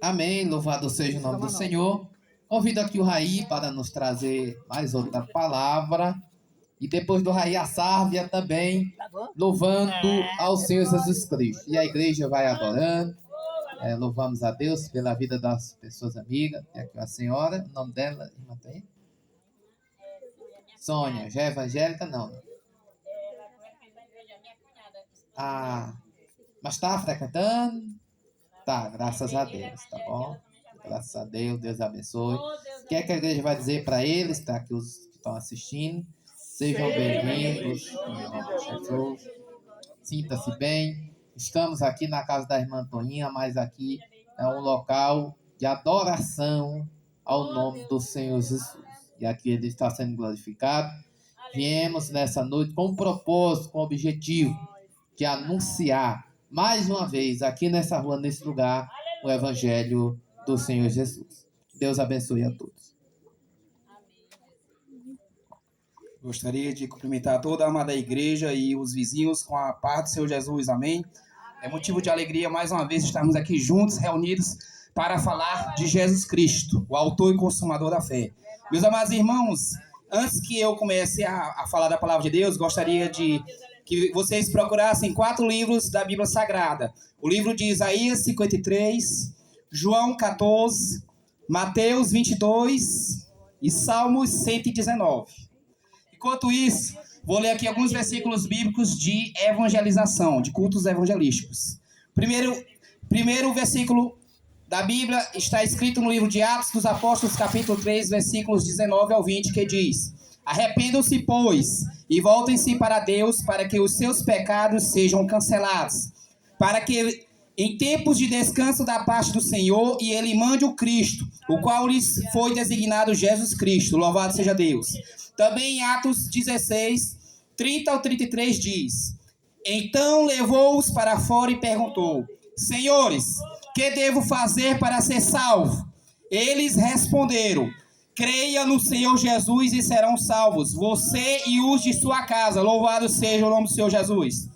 Amém. Louvado seja o nome do Senhor. Convido aqui o Raí para nos trazer mais outra palavra. E depois do Raí, a Sárvia também, louvando ao Senhor Jesus Cristo. E a igreja vai adorando. Louvamos a Deus pela vida das pessoas amigas. Tem aqui a senhora, o nome dela, irmã tem? Sônia, já é evangélica? Não. Ah, mas está frequentando? Tá, graças a Deus, tá bom? Graças a Deus, Deus abençoe. O que é que a igreja vai dizer para eles, tá? Que os que estão assistindo, sejam bem-vindos, em nome de Jesus. Sinta-se bem. Estamos aqui na casa da irmã Toninha, mas aqui é um local de adoração ao nome do Senhor Jesus. E aqui ele está sendo glorificado. Viemos nessa noite com um propósito, com um objetivo de anunciar mais uma vez aqui nessa rua, nesse lugar, o Evangelho do Senhor Jesus. Deus abençoe a todos. Gostaria de cumprimentar toda a amada igreja e os vizinhos com a paz do Senhor Jesus, amém? É motivo de alegria mais uma vez estarmos aqui juntos, reunidos, para falar de Jesus Cristo, o autor e consumador da fé. Meus amados irmãos, antes que eu comece a falar da palavra de Deus, gostaria de que vocês procurassem 4 livros da Bíblia Sagrada. O livro de Isaías 53, João 14, Mateus 22 e Salmos 119. Enquanto isso, vou ler aqui alguns versículos bíblicos de evangelização, de cultos evangelísticos. Primeiro versículo da Bíblia está escrito no livro de Atos dos Apóstolos, capítulo 3, versículos 19 ao 20, que diz: Arrependam-se, pois, e voltem-se para Deus, para que os seus pecados sejam cancelados, para que em tempos de descanso da parte do Senhor, e Ele mande o Cristo, o qual lhes foi designado Jesus Cristo. Louvado seja Deus. Também em Atos 16, 30 ao 33 diz: Então levou-os para fora e perguntou: Senhores, que devo fazer para ser salvo? Eles responderam: Creia no Senhor Jesus e serão salvos, você e os de sua casa. Louvado seja o nome do Senhor Jesus.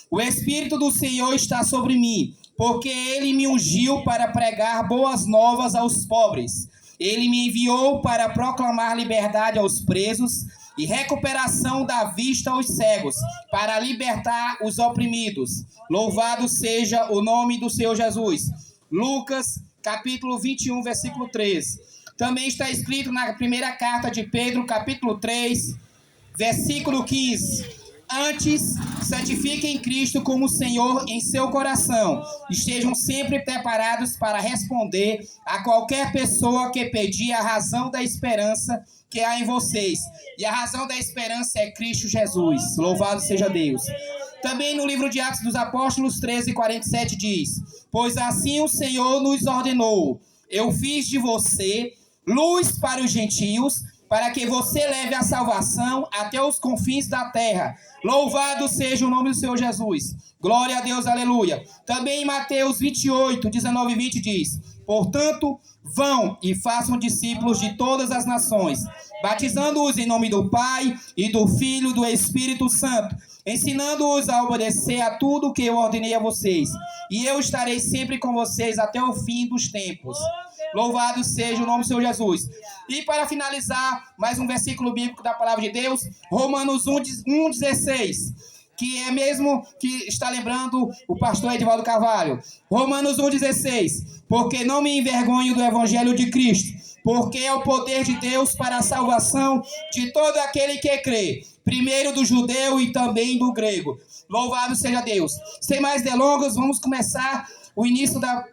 O Espírito do Senhor está sobre mim, porque Ele me ungiu para pregar boas novas aos pobres. Ele me enviou para proclamar liberdade aos presos e recuperação da vista aos cegos, para libertar os oprimidos. Louvado seja o nome do Senhor Jesus. Lucas, capítulo 21, versículo 13. Também está escrito na primeira carta de Pedro, capítulo 3, versículo 15. Antes, santifiquem Cristo como Senhor em seu coração. Estejam sempre preparados para responder a qualquer pessoa que pedir a razão da esperança que há em vocês. E a razão da esperança é Cristo Jesus. Louvado seja Deus. Também no livro de Atos dos Apóstolos 13, 47 diz: Pois assim o Senhor nos ordenou: Eu fiz de você luz para os gentios, para que você leve a salvação até os confins da terra. Louvado seja o nome do Senhor Jesus. Glória a Deus, aleluia. Também em Mateus 28, 19 e 20 diz: Portanto, vão e façam discípulos de todas as nações, batizando-os em nome do Pai e do Filho e do Espírito Santo, ensinando-os a obedecer a tudo o que eu ordenei a vocês. E eu estarei sempre com vocês até o fim dos tempos. Louvado seja o nome do Senhor Jesus. E para finalizar, mais um versículo bíblico da palavra de Deus, Romanos 1,16, que é mesmo que está lembrando o pastor Edivaldo Carvalho. Romanos 1,16, porque não me envergonho do evangelho de Cristo, porque é o poder de Deus para a salvação de todo aquele que crê, primeiro do judeu e também do grego. Louvado seja Deus. Sem mais delongas, vamos começar o início da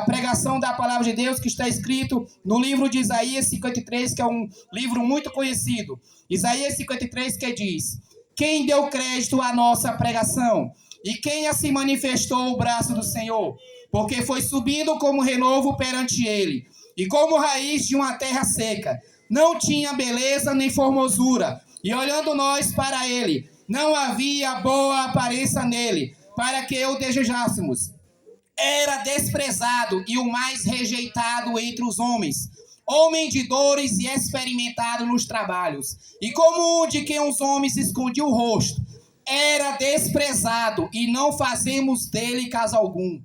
pregação da palavra de Deus, que está escrito no livro de Isaías 53, que é um livro muito conhecido. Isaías 53, que diz: Quem deu crédito à nossa pregação? E quem assim manifestou o braço do Senhor? Porque foi subido como renovo perante ele, e como raiz de uma terra seca. Não tinha beleza nem formosura, e olhando nós para ele, não havia boa aparência nele, para que o desejássemos. Era desprezado e o mais rejeitado entre os homens, homem de dores e experimentado nos trabalhos, e como um de quem os homens escondiam o rosto. Era desprezado e não fazemos dele caso algum.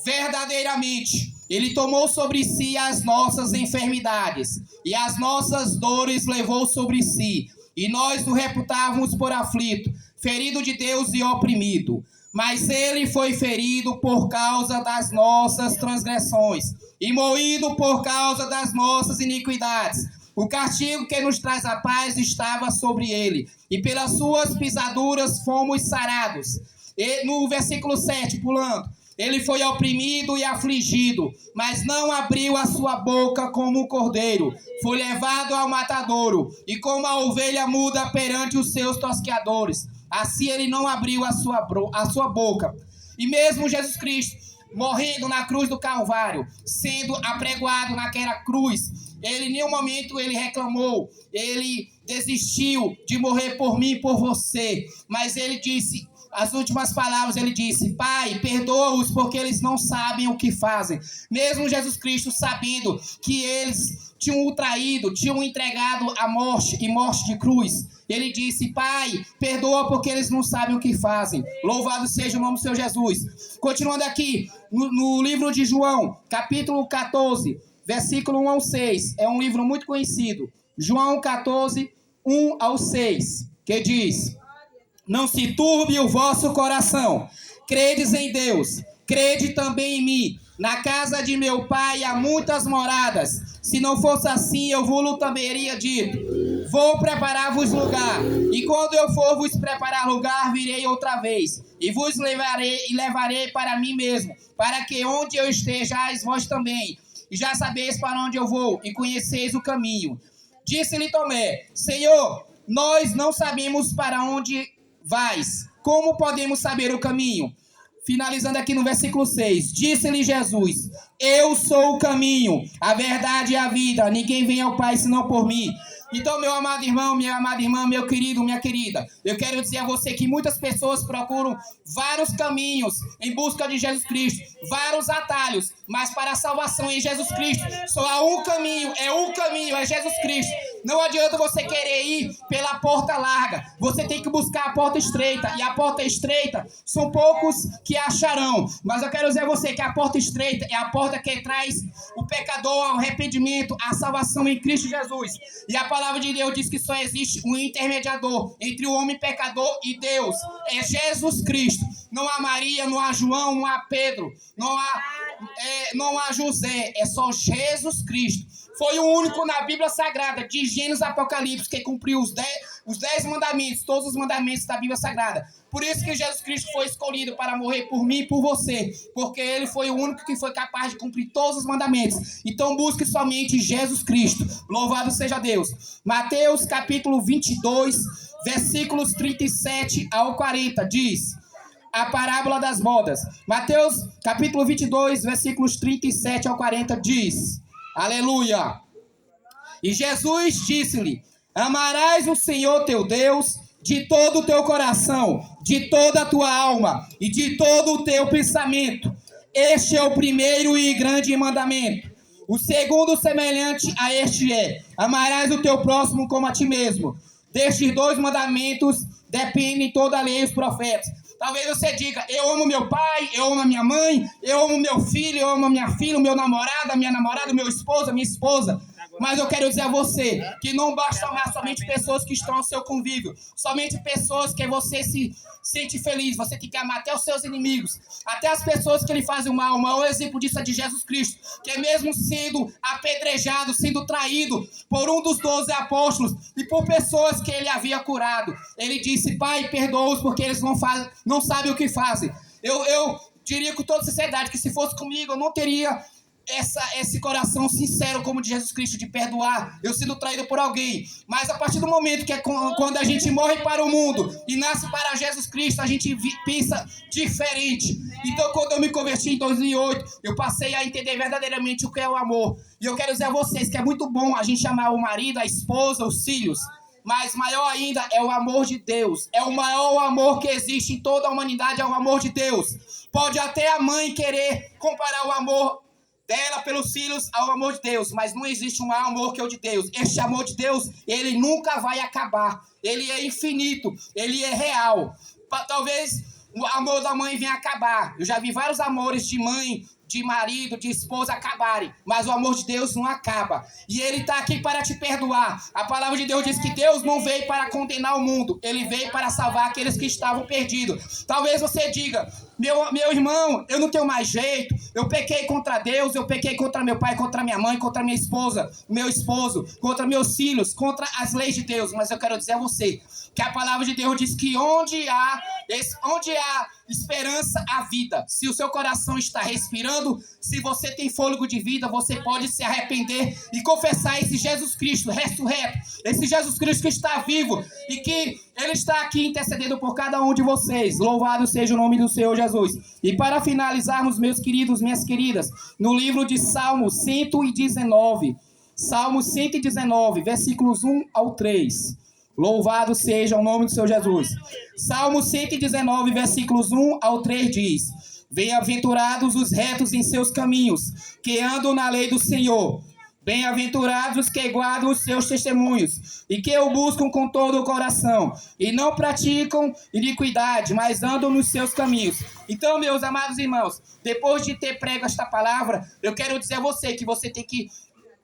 verdadeiramente. Ele tomou sobre si as nossas enfermidades e as nossas dores levou sobre si. E nós o reputávamos por aflito, ferido de Deus e oprimido. Mas ele foi ferido por causa das nossas transgressões e moído por causa das nossas iniquidades. O castigo que nos traz a paz estava sobre ele, e pelas suas pisaduras fomos sarados. E no versículo 7, pulando, ele foi oprimido e afligido, mas não abriu a sua boca como o cordeiro. Foi levado ao matadouro, e como a ovelha muda perante os seus tosqueadores, assim ele não abriu a sua boca. E mesmo Jesus Cristo, morrendo na cruz do Calvário, sendo apregoado naquela cruz, ele em nenhum momento ele reclamou, ele desistiu de morrer por mim e por você, mas ele disse, as últimas palavras, ele disse: Pai, perdoa-os porque eles não sabem o que fazem. Mesmo Jesus Cristo sabendo que eles tinham o traído, tinham o entregado à morte e morte de cruz, ele disse: Pai, perdoa porque eles não sabem o que fazem. Louvado seja o nome do Senhor Jesus. Continuando aqui, no livro de João, capítulo 14, versículo 1 ao 6. É um livro muito conhecido. João 14, 1 ao 6, que diz: Não se turbe o vosso coração. Credes em Deus, crede também em mim. Na casa de meu pai há muitas moradas. Se não fosse assim, eu vos teria dito: vou preparar-vos lugar. E quando eu for vos preparar lugar, virei outra vez. E vos levarei para mim mesmo, para que onde eu estejais, vós também. E já sabeis para onde eu vou, e conheceis o caminho. Disse-lhe Tomé: Senhor, nós não sabemos para onde vais. Como podemos saber o caminho? Finalizando aqui no versículo 6. Disse-lhe Jesus: Eu sou o caminho, a verdade e a vida. Ninguém vem ao Pai senão por mim. Então, meu amado irmão, minha amada irmã, meu querido, minha querida, eu quero dizer a você que muitas pessoas procuram vários caminhos em busca de Jesus Cristo, vários atalhos, mas para a salvação em Jesus Cristo só há um caminho, é Jesus Cristo. Não adianta você querer ir pela porta larga, você tem que buscar a porta estreita, e a porta estreita são poucos que acharão, mas eu quero dizer a você que a porta estreita é a porta que traz o pecador ao arrependimento, à salvação em Cristo Jesus. E a palavra de Deus diz que só existe um intermediador entre o homem pecador e Deus, é Jesus Cristo. Não há Maria, não há João, não há Pedro, não há José, é só Jesus Cristo. Foi o único na Bíblia Sagrada, de Gênesis a Apocalipse, que cumpriu os 10 mandamentos, todos os mandamentos da Bíblia Sagrada. Por isso que Jesus Cristo foi escolhido para morrer por mim e por você, porque ele foi o único que foi capaz de cumprir todos os mandamentos. Então busque somente Jesus Cristo. Louvado seja Deus. Mateus capítulo 22, versículos 37 ao 40, diz a parábola das bodas. Mateus capítulo 22, versículos 37 ao 40 diz: Aleluia! E Jesus disse-lhe: Amarás o Senhor teu Deus de todo o teu coração, de toda a tua alma e de todo o teu pensamento. Este é o primeiro e grande mandamento. O segundo, semelhante a este, é: amarás o teu próximo como a ti mesmo. Destes 2 mandamentos dependem toda a lei e os profetas. Talvez você diga: eu amo meu pai, eu amo a minha mãe, eu amo meu filho, eu amo a minha filha, o meu namorado, a minha namorada, meu esposo, a minha esposa. Mas eu quero dizer a você que não basta amar somente pessoas que estão ao seu convívio, somente pessoas que você se sente feliz. Você tem que amar até os seus inimigos, até as pessoas que lhe fazem mal. O maior exemplo disso é de Jesus Cristo, que mesmo sendo apedrejado, sendo traído por um dos 12 apóstolos e por pessoas que ele havia curado, ele disse: Pai, perdoa-os porque eles não sabem o que fazem. Eu diria com toda sinceridade que se fosse comigo eu não teria esse coração sincero como de Jesus Cristo, de perdoar eu sendo traído por alguém. Mas a partir do momento que quando a gente morre para o mundo e nasce para Jesus Cristo, a gente pensa diferente. Então, quando eu me converti em 2008, eu passei a entender verdadeiramente o que é o amor. E eu quero dizer a vocês que é muito bom a gente amar o marido, a esposa, os filhos, mas maior ainda é o amor de Deus. É o maior amor que existe em toda a humanidade, é o amor de Deus. Pode até a mãe querer comparar o amor dela pelos filhos ao amor de Deus, mas não existe um maior amor que o de Deus. Este amor de Deus, ele nunca vai acabar. Ele é infinito, ele é real. Talvez o amor da mãe vem acabar. Eu já vi vários amores de mãe, de marido, de esposa acabarem, mas o amor de Deus não acaba. E Ele está aqui para te perdoar. A palavra de Deus diz que Deus não veio para condenar o mundo, Ele veio para salvar aqueles que estavam perdidos. Talvez você diga: meu irmão, eu não tenho mais jeito, eu pequei contra Deus, eu pequei contra meu pai, contra minha mãe, contra minha esposa, meu esposo, contra meus filhos, contra as leis de Deus. Mas eu quero dizer a você que a palavra de Deus diz que onde há esperança, há vida. Se o seu coração está respirando, se você tem fôlego de vida, você pode se arrepender e confessar esse Jesus Cristo ressurreto, esse Jesus Cristo que está vivo e que Ele está aqui intercedendo por cada um de vocês. Louvado seja o nome do Senhor Jesus. E para finalizarmos, meus queridos, minhas queridas, no livro de Salmo 119, Salmo 119, versículos 1 ao 3. Louvado seja o nome do Senhor Jesus. Salmo 119, versículos 1 ao 3 diz: Bem-aventurados os retos em seus caminhos, que andam na lei do Senhor. Bem-aventurados os que guardam os seus testemunhos, e que o buscam com todo o coração, e não praticam iniquidade, mas andam nos seus caminhos. Então, meus amados irmãos, depois de ter prego esta palavra, eu quero dizer a você que você tem que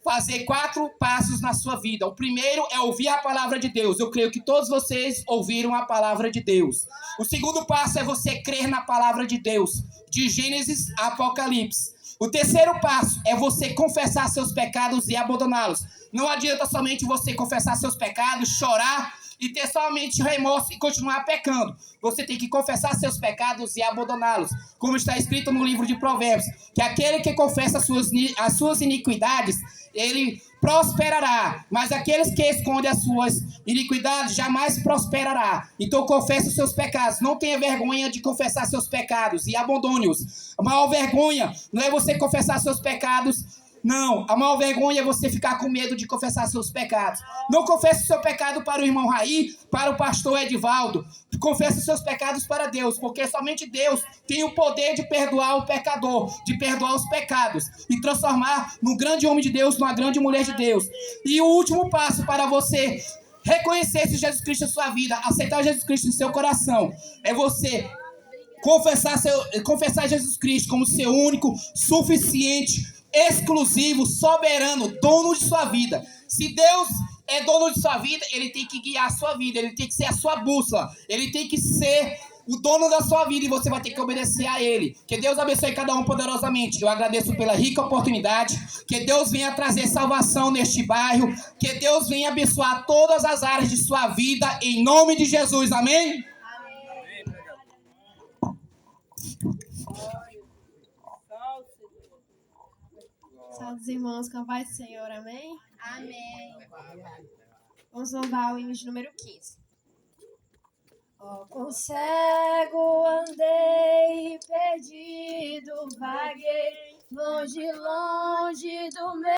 fazer 4 passos na sua vida. O primeiro é ouvir a palavra de Deus. Eu creio que todos vocês ouviram a palavra de Deus. O segundo passo é você crer na palavra de Deus, de Gênesis a Apocalipse. O terceiro passo é você confessar seus pecados e abandoná-los. Não adianta somente você confessar seus pecados, chorar e ter somente remorso e continuar pecando. Você tem que confessar seus pecados e abandoná-los. Como está escrito no livro de Provérbios, que aquele que confessa as suas iniquidades, ele prosperará, mas aqueles que escondem as suas iniquidades jamais prosperará. Então confesse os seus pecados, não tenha vergonha de confessar seus pecados e abandone-os. A maior vergonha não é você confessar seus pecados, não, a maior vergonha é você ficar com medo de confessar seus pecados. Não confesse o seu pecado para o irmão Raí, para o pastor Edivaldo. Confesse os seus pecados para Deus, porque somente Deus tem o poder de perdoar o pecador, de perdoar os pecados e transformar num grande homem de Deus, numa grande mulher de Deus. E o último passo para você reconhecer esse Jesus Cristo em sua vida, aceitar Jesus Cristo em seu coração, é você confessar Jesus Cristo como seu único, suficiente, exclusivo, soberano, dono de sua vida. Se Deus é dono de sua vida, Ele tem que guiar a sua vida, Ele tem que ser a sua bússola, Ele tem que ser o dono da sua vida e você vai ter que obedecer a Ele. Que Deus abençoe cada um poderosamente. Eu agradeço pela rica oportunidade. Que Deus venha trazer salvação neste bairro. Que Deus venha abençoar todas as áreas de sua vida, em nome de Jesus. Amém? Salve os irmãos, com a paz do Senhor, amém? Amém. Vamos louvar o hino de número 15. Ó, com cego andei, perdido vaguei, longe, longe do meu